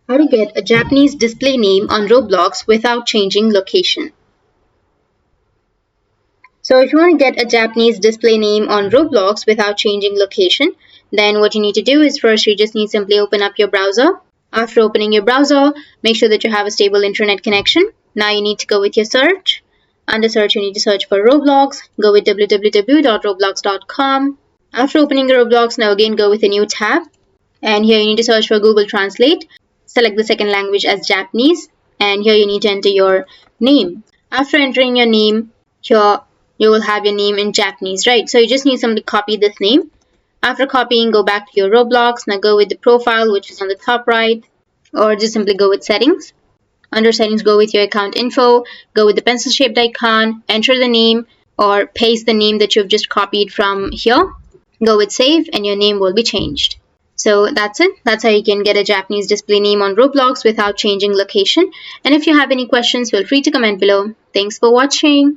How to get a Japanese display name on Roblox without changing location. So if you want to get a Japanese display name on Roblox without changing location, then what you need to do is first you just need to simply open up your browser. After opening your browser, make sure that you have a stable internet connection. Now you need to go with your search. Under search, you need to search for Roblox. Go with www.roblox.com. After opening Roblox, now again go with a new tab. And here you need to search for Google Translate. Select the second language as Japanese, and here you need to enter your name. After entering your name, here you will have your name in Japanese, right? So you just need somebody to copy this name. After copying, go back to your Roblox. Now go with the profile, which is on the top right, or just simply go with settings. Under settings, go with your account info, go with the pencil shaped icon, enter the name or paste the name that you've just copied from here. Go with save and your name will be changed. So that's it. That's how you can get a Japanese display name on Roblox without changing location. And if you have any questions, feel free to comment below. Thanks for watching.